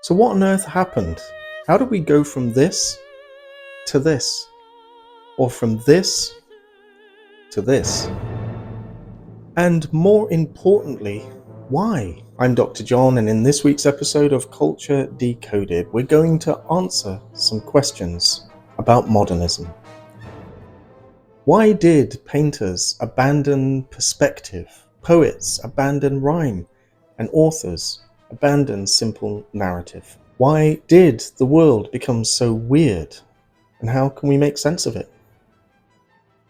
So what on earth happened? How did we go from this to this? Or from this to this? And more importantly, why? I'm Dr. John, and in this week's episode of Culture Decoded, we're going to answer some questions about modernism. Why did painters abandon perspective, poets abandon rhyme, and authors abandon simple narrative? Why did the world become so weird, and how can we make sense of it?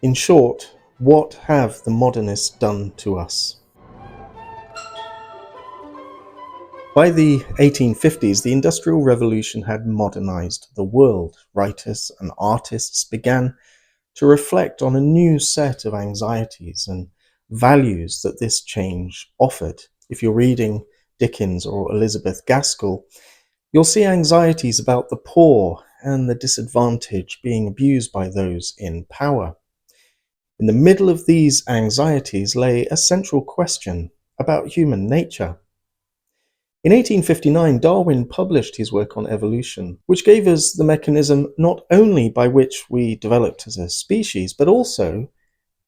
In short, what have the modernists done to us? By the 1850s, the Industrial Revolution had modernized the world. Writers and artists began to reflect on a new set of anxieties and values that this change offered. If you're reading Dickens or Elizabeth Gaskell, you'll see anxieties about the poor and the disadvantaged being abused by those in power. In the middle of these anxieties lay a central question about human nature. In 1859, Darwin published his work on evolution, which gave us the mechanism not only by which we developed as a species, but also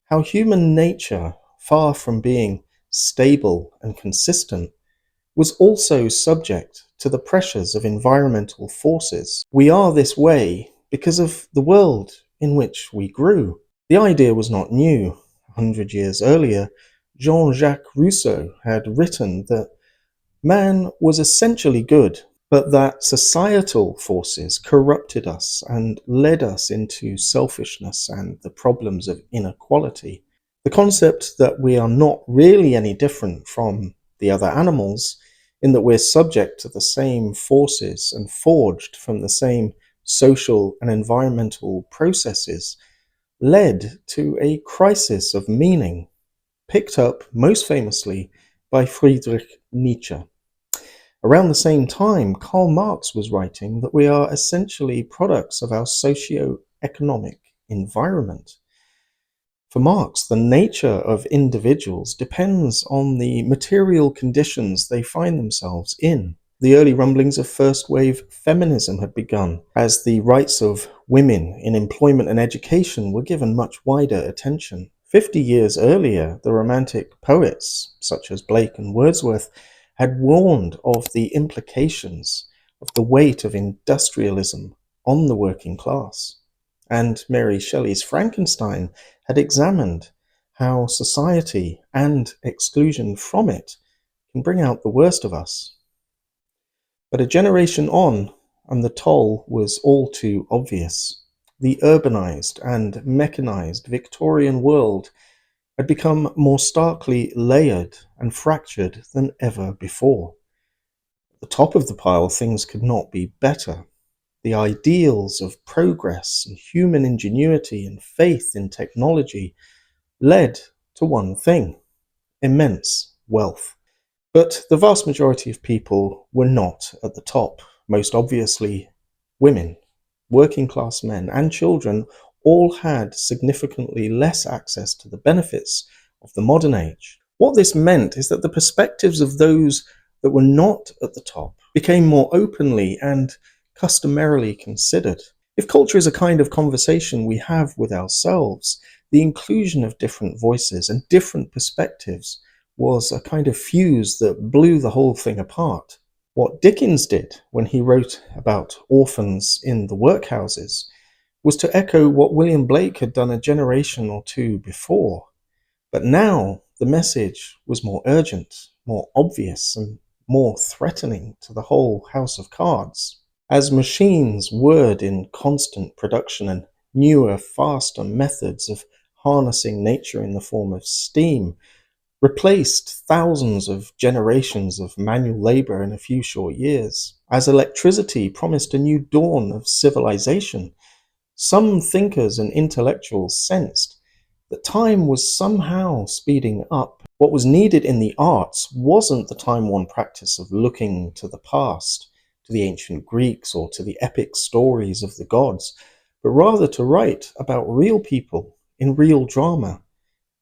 how human nature, far from being stable and consistent, was also subject to the pressures of environmental forces. We are this way because of the world in which we grew. The idea was not new. 100 years earlier, Jean-Jacques Rousseau had written that man was essentially good, but that societal forces corrupted us and led us into selfishness and the problems of inequality. The concept that we are not really any different from the other animals, in that we're subject to the same forces and forged from the same social and environmental processes, led to a crisis of meaning, picked up most famously by Friedrich Nietzsche. Around the same time, Karl Marx was writing that we are essentially products of our socio-economic environment. For Marx, the nature of individuals depends on the material conditions they find themselves in. The early rumblings of first-wave feminism had begun, as the rights of women in employment and education were given much wider attention. 50 years earlier, the Romantic poets, such as Blake and Wordsworth, had warned of the implications of the weight of industrialism on the working class. And Mary Shelley's Frankenstein had examined how society and exclusion from it can bring out the worst of us. But a generation on, and the toll was all too obvious. The urbanized and mechanized Victorian world had become more starkly layered and fractured than ever before. At the top of the pile, things could not be better. The ideals of progress and human ingenuity and faith in technology led to one thing: immense wealth. But the vast majority of people were not at the top. Most obviously, women, working class men, and children all had significantly less access to the benefits of the modern age. What this meant is that the perspectives of those that were not at the top became more openly and customarily considered. If culture is a kind of conversation we have with ourselves, the inclusion of different voices and different perspectives was a kind of fuse that blew the whole thing apart. What Dickens did when he wrote about orphans in the workhouses was to echo what William Blake had done a generation or two before. But now the message was more urgent, more obvious, and more threatening to the whole house of cards. As machines whirred in constant production and newer, faster methods of harnessing nature in the form of steam replaced thousands of generations of manual labor in a few short years, as electricity promised a new dawn of civilization, some thinkers and intellectuals sensed that time was somehow speeding up. What was needed in the arts wasn't the time-worn practice of looking to the past, to the ancient Greeks or to the epic stories of the gods, but rather to write about real people in real drama,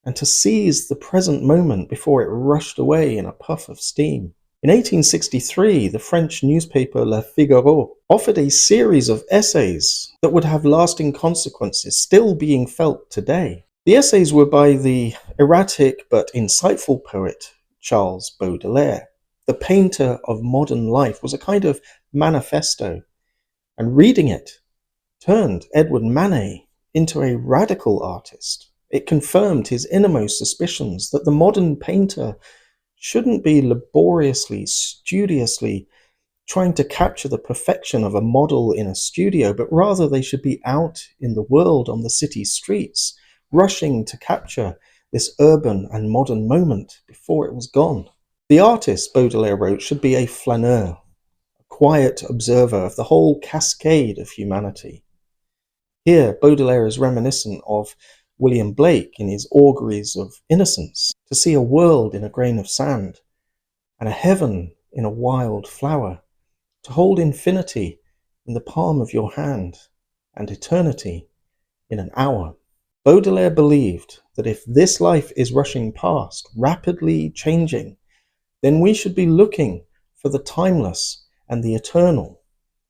and to seize the present moment before it rushed away in a puff of steam. In 1863, the French newspaper Le Figaro offered a series of essays that would have lasting consequences still being felt today. The essays were by the erratic but insightful poet Charles Baudelaire. The painter of modern life was a kind of manifesto, and reading it turned Edward Manet into a radical artist. It confirmed his innermost suspicions that the modern painter shouldn't be laboriously, studiously trying to capture the perfection of a model in a studio, but rather they should be out in the world on the city streets, rushing to capture this urban and modern moment before it was gone. The artist, Baudelaire wrote, should be a flaneur, a quiet observer of the whole cascade of humanity. Here, Baudelaire is reminiscent of William Blake in his Auguries of Innocence, to see a world in a grain of sand, and a heaven in a wild flower, to hold infinity in the palm of your hand, and eternity in an hour. Baudelaire believed that if this life is rushing past, rapidly changing, then we should be looking for the timeless and the eternal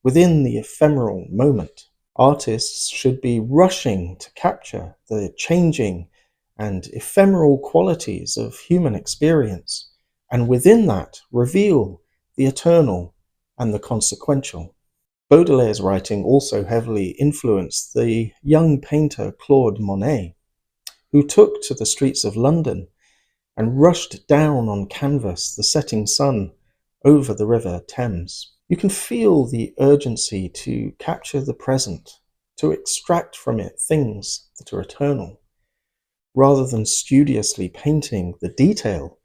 within the ephemeral moment. Artists should be rushing to capture the changing and ephemeral qualities of human experience, and within that reveal the eternal and the consequential. Baudelaire's writing also heavily influenced the young painter Claude Monet, who took to the streets of London and rushed down on canvas the setting sun over the river Thames. You can feel the urgency to capture the present, to extract from it things that are eternal. Rather than studiously painting the detail,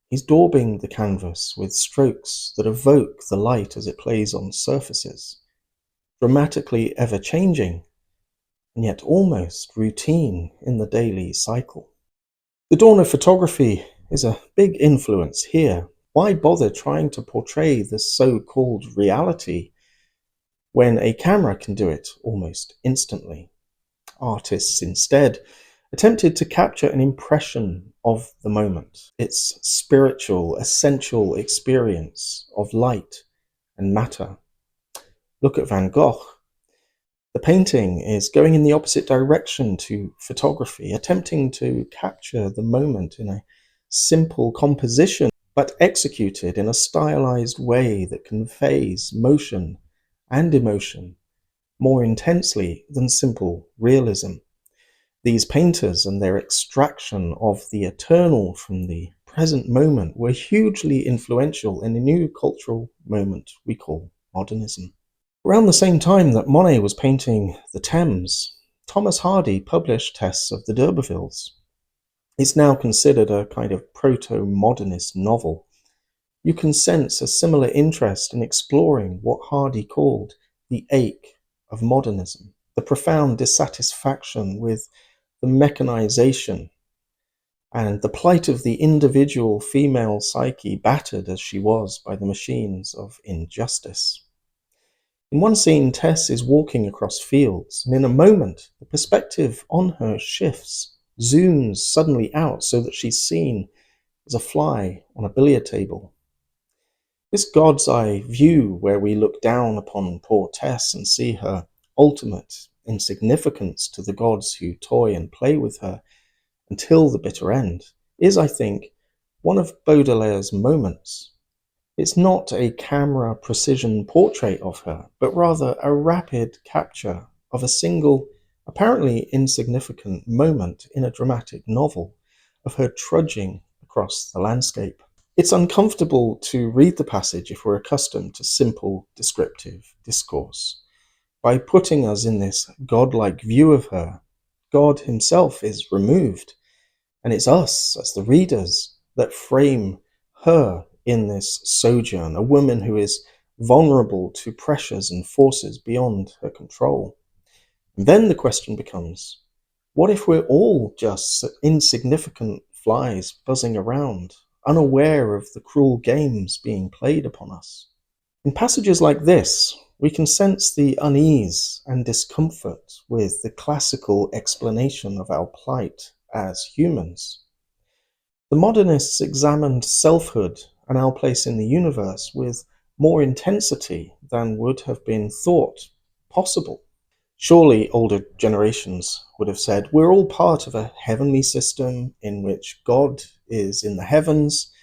he's daubing the canvas with strokes that evoke the light as it plays on surfaces, dramatically ever-changing, and yet almost routine in the daily cycle. The dawn of photography is a big influence here. Why bother trying to portray this so-called reality when a camera can do it almost instantly? Artists instead attempted to capture an impression of the moment, its spiritual, essential experience of light and matter. Look at Van Gogh. The painting is going in the opposite direction to photography, attempting to capture the moment in a simple composition, but executed in a stylized way that conveys motion and emotion more intensely than simple realism. These painters and their extraction of the eternal from the present moment were hugely influential in a new cultural moment we call modernism. Around the same time that Monet was painting the Thames, Thomas Hardy published Tess of the D'Urbervilles. It's now considered a kind of proto-modernist novel. You can sense a similar interest in exploring what Hardy called the ache of modernism, the profound dissatisfaction with the mechanization and the plight of the individual female psyche, battered as she was by the machines of injustice. In one scene, Tess is walking across fields, and in a moment, the perspective on her shifts, zooms suddenly out so that she's seen as a fly on a billiard table. This God's eye view, where we look down upon poor Tess and see her ultimate insignificance to the gods who toy and play with her until the bitter end, is, I think, one of Baudelaire's moments. It's not a camera precision portrait of her, but rather a rapid capture of a single, apparently insignificant moment in a dramatic novel of her trudging across the landscape. It's uncomfortable to read the passage if we're accustomed to simple descriptive discourse. By putting us in this godlike view of her, God himself is removed, and it's us, as the readers, that frame her in this sojourn, a woman who is vulnerable to pressures and forces beyond her control. And then the question becomes, what if we're all just insignificant flies buzzing around, unaware of the cruel games being played upon us? In passages like this, we can sense the unease and discomfort with the classical explanation of our plight as humans. The modernists examined selfhood and our place in the universe with more intensity than would have been thought possible. Surely older generations would have said, we're all part of a heavenly system in which God is in the heavens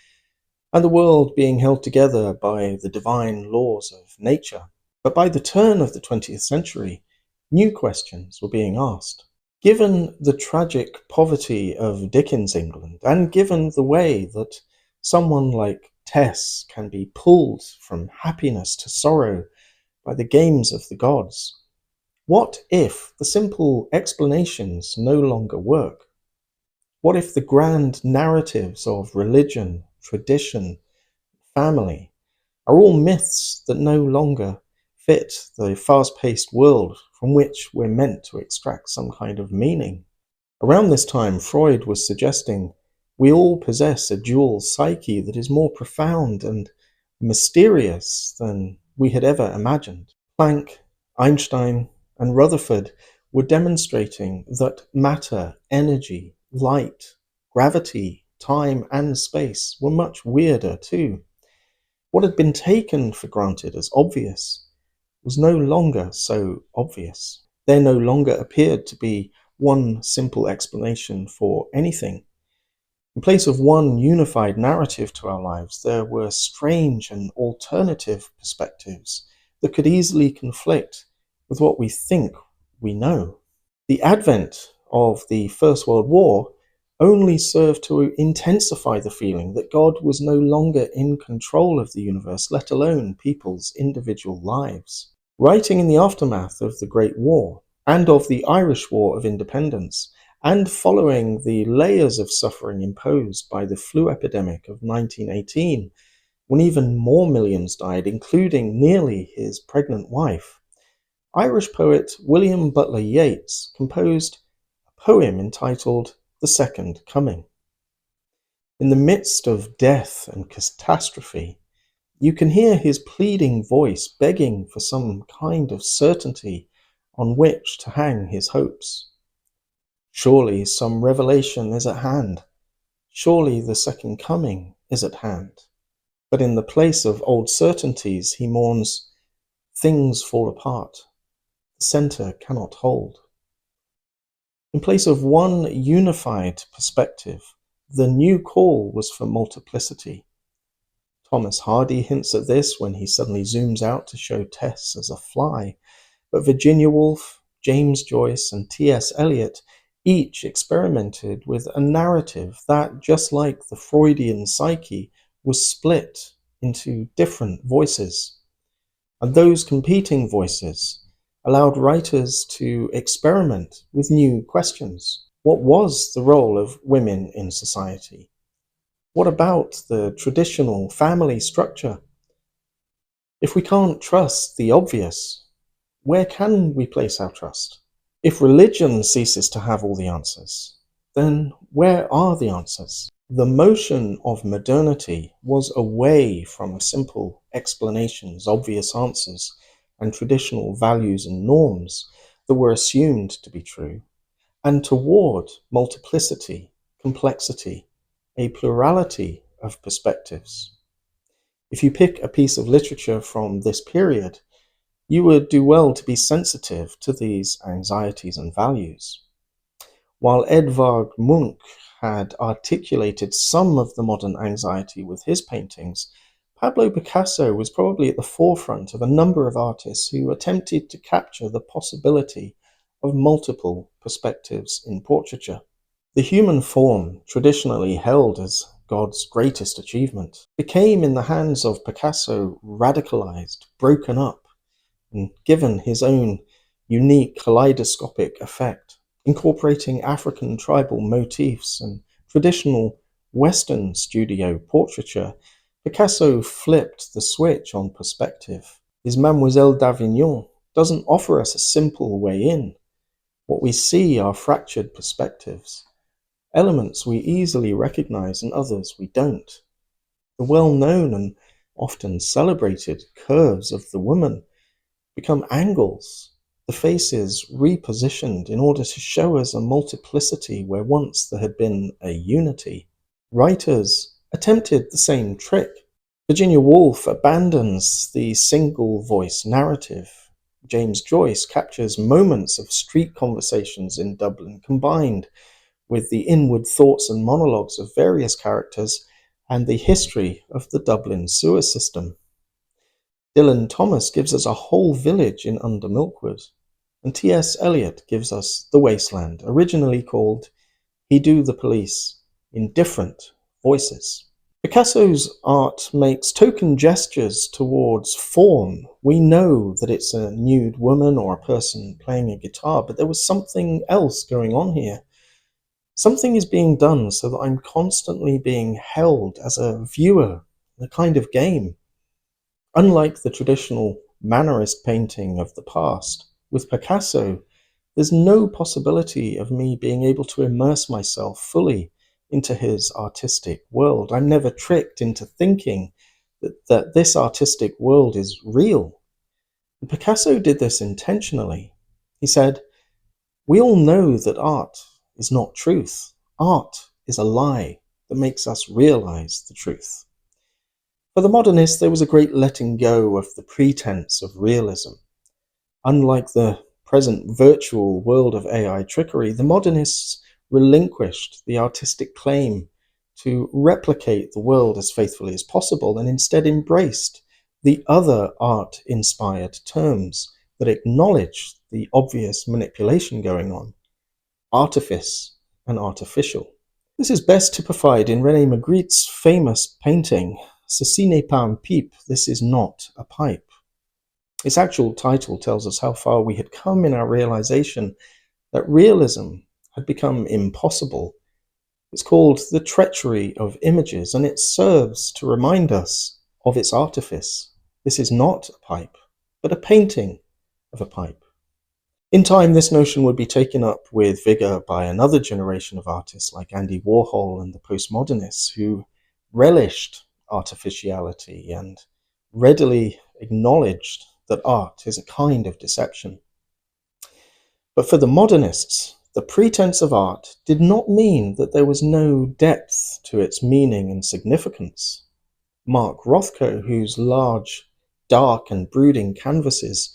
and the world being held together by the divine laws of nature. But by the turn of the 20th century, new questions were being asked. Given the tragic poverty of Dickens' England, and given the way that someone like Tess can be pulled from happiness to sorrow by the games of the gods, what if the simple explanations no longer work? What if the grand narratives of religion, tradition, family are all myths that no longer fit the fast-paced world from which we're meant to extract some kind of meaning? Around this time, Freud was suggesting we all possess a dual psyche that is more profound and mysterious than we had ever imagined. Planck, Einstein, and Rutherford were demonstrating that matter, energy, light, gravity, time, and space were much weirder too. What had been taken for granted as obvious was no longer so obvious. There no longer appeared to be one simple explanation for anything. In place of one unified narrative to our lives, there were strange and alternative perspectives that could easily conflict with what we think we know. The advent of the First World War only served to intensify the feeling that God was no longer in control of the universe, let alone people's individual lives. Writing in the aftermath of the Great War and of the Irish War of Independence, and following the layers of suffering imposed by the flu epidemic of 1918, when even more millions died, including nearly his pregnant wife, Irish poet William Butler Yeats composed a poem entitled The Second Coming. In the midst of death and catastrophe, you can hear his pleading voice begging for some kind of certainty on which to hang his hopes. Surely some revelation is at hand. Surely the second coming is at hand. But in the place of old certainties, he mourns, things fall apart. The center cannot hold. In place of one unified perspective, the new call was for multiplicity. Thomas Hardy hints at this when he suddenly zooms out to show Tess as a fly, but Virginia Woolf, James Joyce, and T.S. Eliot each experimented with a narrative that, just like the Freudian psyche, was split into different voices. And those competing voices allowed writers to experiment with new questions. What was the role of women in society? What about the traditional family structure? If we can't trust the obvious, where can we place our trust? If religion ceases to have all the answers, then where are the answers? The motion of modernity was away from simple explanations, obvious answers, and traditional values and norms that were assumed to be true, and toward multiplicity, complexity, a plurality of perspectives. If you pick a piece of literature from this period, you would do well to be sensitive to these anxieties and values. While Edvard Munch had articulated some of the modern anxiety with his paintings, Pablo Picasso was probably at the forefront of a number of artists who attempted to capture the possibility of multiple perspectives in portraiture. The human form, traditionally held as God's greatest achievement, became in the hands of Picasso radicalized, broken up, and given his own unique kaleidoscopic effect, incorporating African tribal motifs and traditional Western studio portraiture. Picasso flipped the switch on perspective. His Mademoiselle d'Avignon doesn't offer us a simple way in. What we see are fractured perspectives, elements we easily recognize and others we don't. The well-known and often celebrated curves of the woman become angles, the faces repositioned in order to show us a multiplicity where once there had been a unity. Writers attempted the same trick. Virginia Woolf abandons the single-voice narrative. James Joyce captures moments of street conversations in Dublin combined with the inward thoughts and monologues of various characters and the history of the Dublin sewer system. Dylan Thomas gives us a whole village in Under Milkwood, and T.S. Eliot gives us The Wasteland, originally called He Do the Police, in different voices. Picasso's art makes token gestures towards form. We know that it's a nude woman or a person playing a guitar, but there was something else going on here. Something is being done so that I'm constantly being held as a viewer in a kind of game. Unlike the traditional Mannerist painting of the past, with Picasso, there's no possibility of me being able to immerse myself fully into his artistic world. I'm never tricked into thinking that this artistic world is real. And Picasso did this intentionally. He said, "We all know that art is not truth. Art is a lie that makes us realize the truth." For the modernists, there was a great letting go of the pretense of realism. Unlike the present virtual world of AI trickery, the modernists relinquished the artistic claim to replicate the world as faithfully as possible and instead embraced the other art-inspired terms that acknowledge the obvious manipulation going on: artifice and artificial. This is best typified in René Magritte's famous painting, "Ceci n'est pas un pipe," this is not a pipe. Its actual title tells us how far we had come in our realization that realism had become impossible. It's called The Treachery of Images, and it serves to remind us of its artifice. This is not a pipe, but a painting of a pipe. In time, this notion would be taken up with vigor by another generation of artists like Andy Warhol and the postmodernists, who relished artificiality and readily acknowledged that art is a kind of deception. But for the modernists, the pretense of art did not mean that there was no depth to its meaning and significance. Mark Rothko, whose large, dark and brooding canvases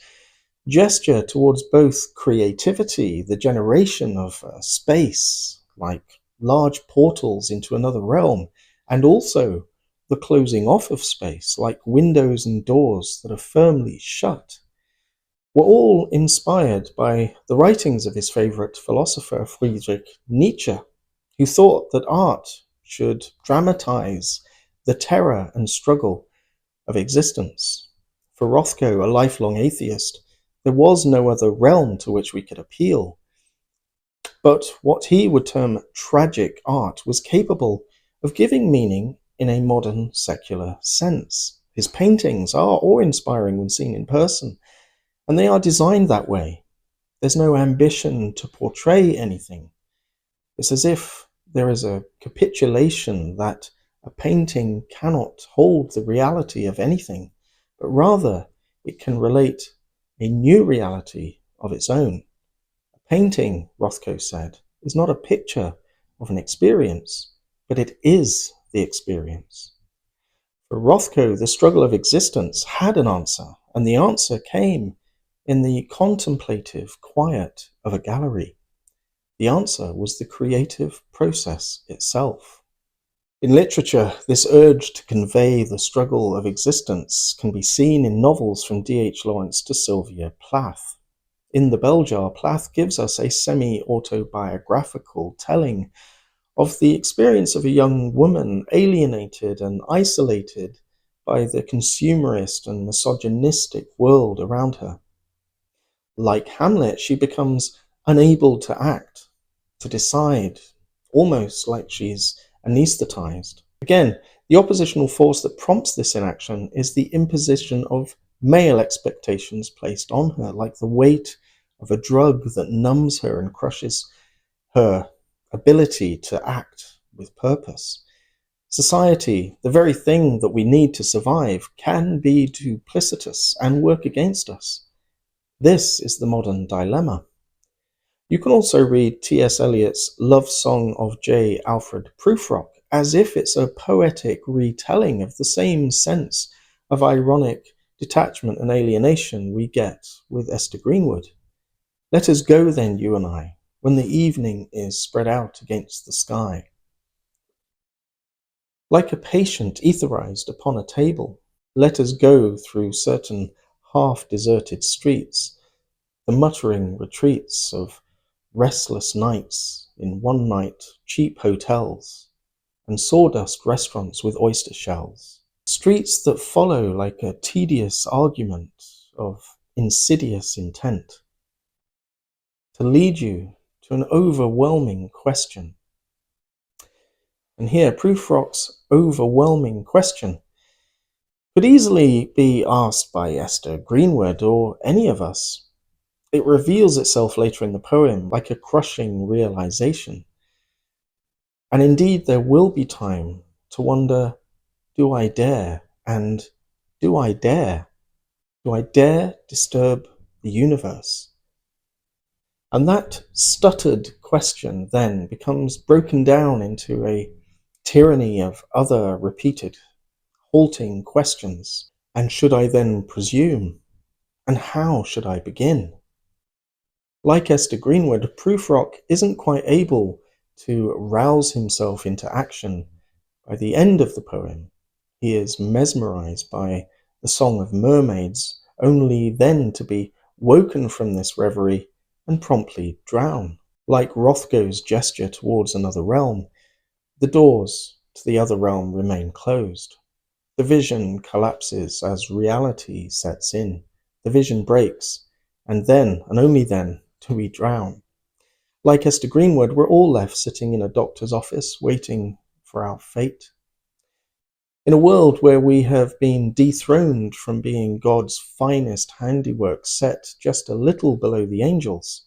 gesture towards both creativity, the generation of space, like large portals into another realm, and also the closing off of space, like windows and doors that are firmly shut, were all inspired by the writings of his favorite philosopher, Friedrich Nietzsche, who thought that art should dramatize the terror and struggle of existence. For Rothko, a lifelong atheist, there was no other realm to which we could appeal. But what he would term tragic art was capable of giving meaning in a modern secular sense. His paintings are awe-inspiring when seen in person, and they are designed that way. There's no ambition to portray anything. It's as if there is a capitulation that a painting cannot hold the reality of anything, but rather it can relate a new reality of its own. A painting, Rothko said, is not a picture of an experience, but it is the experience. For Rothko, the struggle of existence had an answer, and the answer came in the contemplative quiet of a gallery. The answer was the creative process itself. In literature, this urge to convey the struggle of existence can be seen in novels from D.H. Lawrence to Sylvia Plath. In The Bell Jar, Plath gives us a semi-autobiographical telling of the experience of a young woman alienated and isolated by the consumerist and misogynistic world around her. Like Hamlet, she becomes unable to act, to decide, almost like she's anesthetized. Again, the oppositional force that prompts this inaction is the imposition of male expectations placed on her, like the weight of a drug that numbs her and crushes her ability to act with purpose. Society, the very thing that we need to survive, can be duplicitous and work against us. This is the modern dilemma. You can also read T.S. Eliot's Love Song of J. Alfred Prufrock as if it's a poetic retelling of the same sense of ironic detachment and alienation we get with Esther Greenwood. Let us go then, you and I, when the evening is spread out against the sky. Like a patient etherized upon a table, let us go through certain half-deserted streets, the muttering retreats of restless nights in one-night cheap hotels and sawdust restaurants with oyster shells. Streets that follow like a tedious argument of insidious intent, to lead you to an overwhelming question. And here, Prufrock's overwhelming question could easily be asked by Esther Greenwood or any of us. It reveals itself later in the poem like a crushing realization. And indeed, there will be time to wonder, do I dare? And do I dare? Do I dare disturb the universe? And that stuttered question then becomes broken down into a tyranny of other repeated, halting questions. And should I then presume? And how should I begin? Like Esther Greenwood, Prufrock isn't quite able to rouse himself into action. By the end of the poem, he is mesmerized by the song of mermaids, only then to be woken from this reverie and promptly drown. Like Rothko's gesture towards another realm, the doors to the other realm remain closed. The vision collapses as reality sets in. The vision breaks, and then, and only then, do we drown. Like Esther Greenwood, we're all left sitting in a doctor's office waiting for our fate. In a world where we have been dethroned from being God's finest handiwork, set just a little below the angels,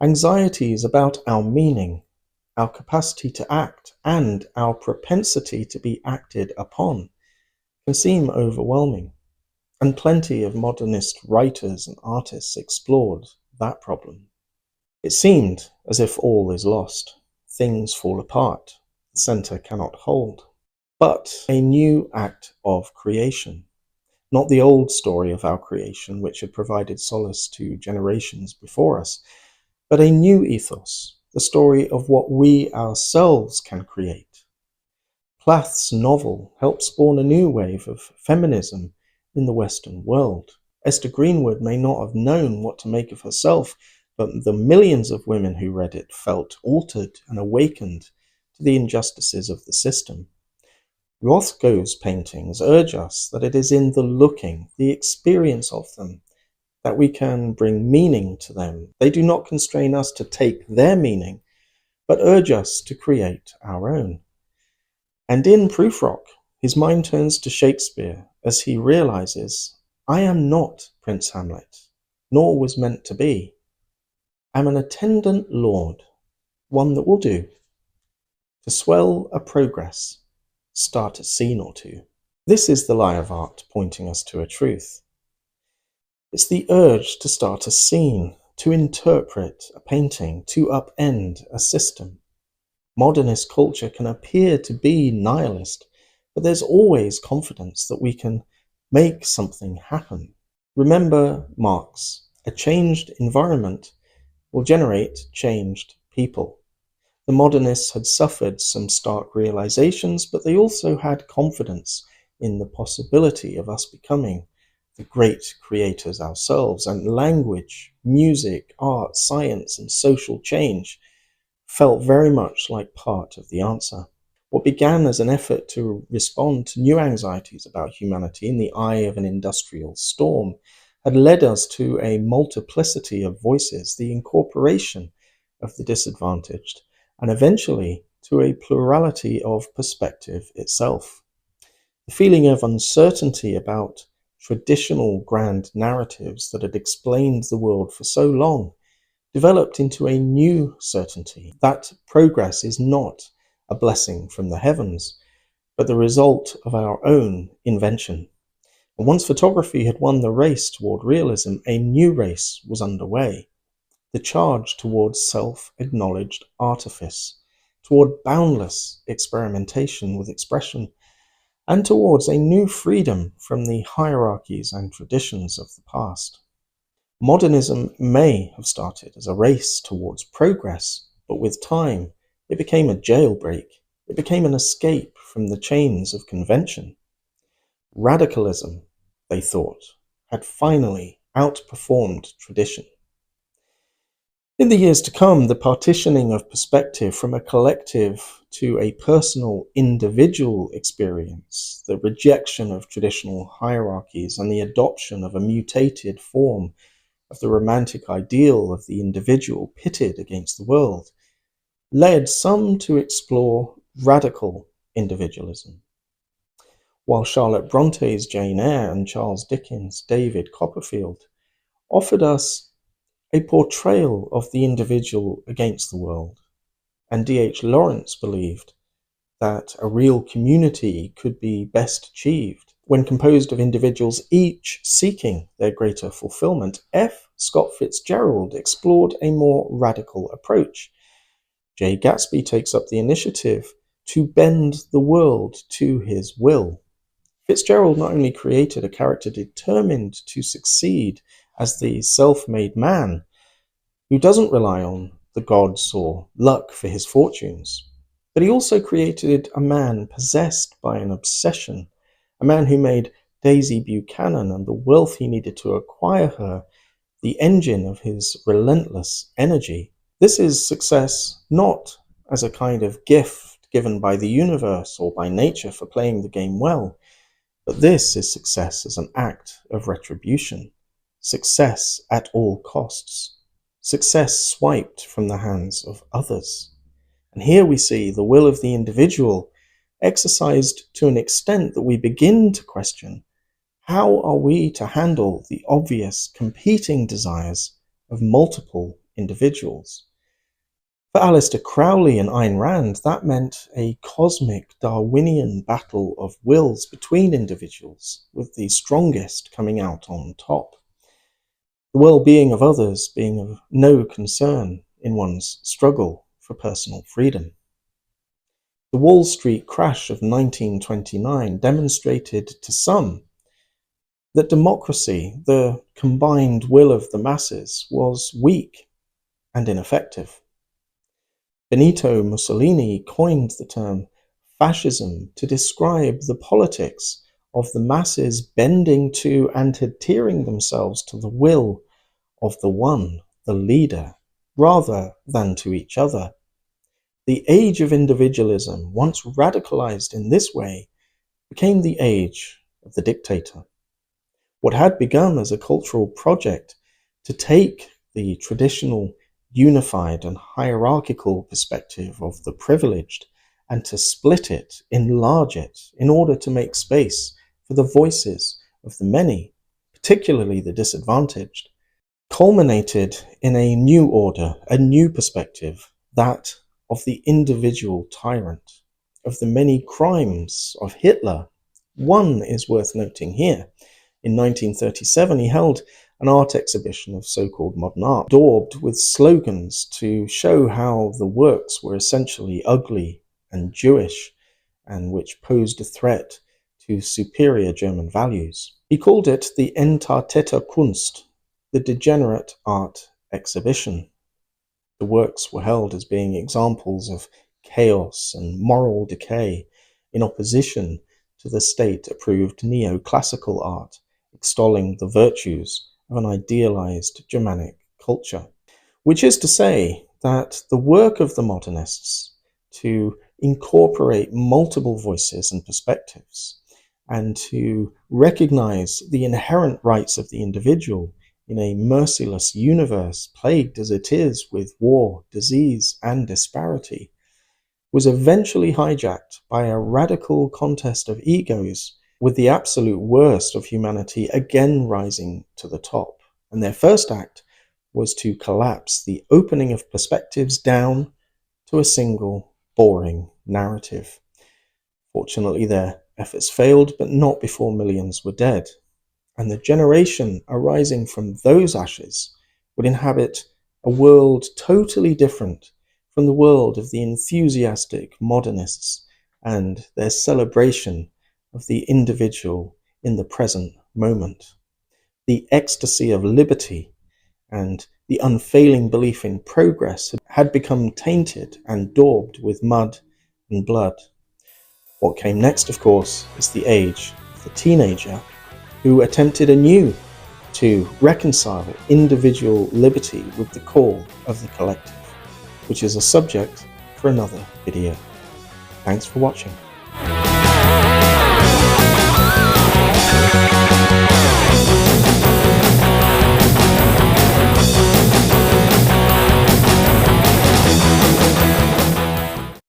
anxieties about our meaning, our capacity to act, and our propensity to be acted upon can seem overwhelming. And plenty of modernist writers and artists explored that problem. It seemed as if all is lost. Things fall apart. The center cannot hold. But a new act of creation. Not the old story of our creation, which had provided solace to generations before us, but a new ethos, the story of what we ourselves can create. Plath's novel helped spawn a new wave of feminism in the Western world. Esther Greenwood may not have known what to make of herself, but the millions of women who read it felt altered and awakened to the injustices of the system. Rothko's paintings urge us that it is in the looking, the experience of them, that we can bring meaning to them. They do not constrain us to take their meaning, but urge us to create our own. And in Prufrock, his mind turns to Shakespeare as he realizes, I am not Prince Hamlet, nor was meant to be. I'm an attendant lord, one that will do, to swell a progress, start a scene or two. This is the lie of art pointing us to a truth. It's the urge to start a scene, to interpret a painting, to upend a system. Modernist culture can appear to be nihilist, but there's always confidence that we can make something happen. Remember Marx, a changed environment will generate changed people. The modernists had suffered some stark realizations, but they also had confidence in the possibility of us becoming the great creators ourselves, and language, music, art, science, and social change felt very much like part of the answer. What began as an effort to respond to new anxieties about humanity in the eye of an industrial storm had led us to a multiplicity of voices, the incorporation of the disadvantaged, and eventually to a plurality of perspective itself. The feeling of uncertainty about traditional grand narratives that had explained the world for so long developed into a new certainty that progress is not a blessing from the heavens, but the result of our own invention. And once photography had won the race toward realism, a new race was underway. The charge towards self-acknowledged artifice, toward boundless experimentation with expression, and towards a new freedom from the hierarchies and traditions of the past. Modernism may have started as a race towards progress, but with time, it became a jailbreak. It became an escape from the chains of convention. Radicalism, they thought, had finally outperformed tradition. In the years to come, the partitioning of perspective from a collective to a personal individual experience, the rejection of traditional hierarchies, and the adoption of a mutated form of the romantic ideal of the individual pitted against the world, led some to explore radical individualism. While Charlotte Bronte's Jane Eyre and Charles Dickens' David Copperfield offered us a portrayal of the individual against the world, and D.H. Lawrence believed that a real community could be best achieved when composed of individuals each seeking their greater fulfillment, F. Scott Fitzgerald explored a more radical approach. J. Gatsby takes up the initiative to bend the world to his will. Fitzgerald not only created a character determined to succeed as the self-made man, who doesn't rely on the gods or luck for his fortunes, but he also created a man possessed by an obsession, a man who made Daisy Buchanan and the wealth he needed to acquire her the engine of his relentless energy. This is success not as a kind of gift given by the universe or by nature for playing the game well, but this is success as an act of retribution, success at all costs, success swiped from the hands of others. And here we see the will of the individual exercised to an extent that we begin to question, how are we to handle the obvious competing desires of multiple individuals? For Aleister Crowley and Ayn Rand, that meant a cosmic Darwinian battle of wills between individuals, with the strongest coming out on top. The well-being of others being of no concern in one's struggle for personal freedom. The Wall Street crash of 1929 demonstrated to some that democracy, the combined will of the masses, was weak and ineffective. Benito Mussolini coined the term fascism to describe the politics of the masses bending to and adhering themselves to the will of the one, the leader, rather than to each other. The age of individualism, once radicalized in this way, became the age of the dictator. What had begun as a cultural project to take the traditional unified and hierarchical perspective of the privileged and to split it, enlarge it, in order to make space for the voices of the many, particularly the disadvantaged, culminated in a new order, a new perspective, that of the individual tyrant, of the many crimes of Hitler. One is worth noting here. In 1937, he held an art exhibition of so-called modern art, daubed with slogans to show how the works were essentially ugly and Jewish, and which posed a threat to superior German values. He called it the Entartete Kunst, the degenerate art exhibition. The works were held as being examples of chaos and moral decay in opposition to the state-approved neoclassical art, extolling the virtues of an idealized Germanic culture. Which is to say that the work of the modernists to incorporate multiple voices and perspectives and to recognize the inherent rights of the individual in a merciless universe plagued as it is with war, disease, and disparity, was eventually hijacked by a radical contest of egos, with the absolute worst of humanity again rising to the top. And their first act was to collapse the opening of perspectives down to a single, boring narrative. Fortunately, their efforts failed, but not before millions were dead. And the generation arising from those ashes would inhabit a world totally different from the world of the enthusiastic modernists and their celebration of the individual in the present moment. The ecstasy of liberty and the unfailing belief in progress had become tainted and daubed with mud and blood. What came next, of course, is the age of the teenager, who attempted anew to reconcile individual liberty with the call of the collective, which is a subject for another video. Thanks for watching.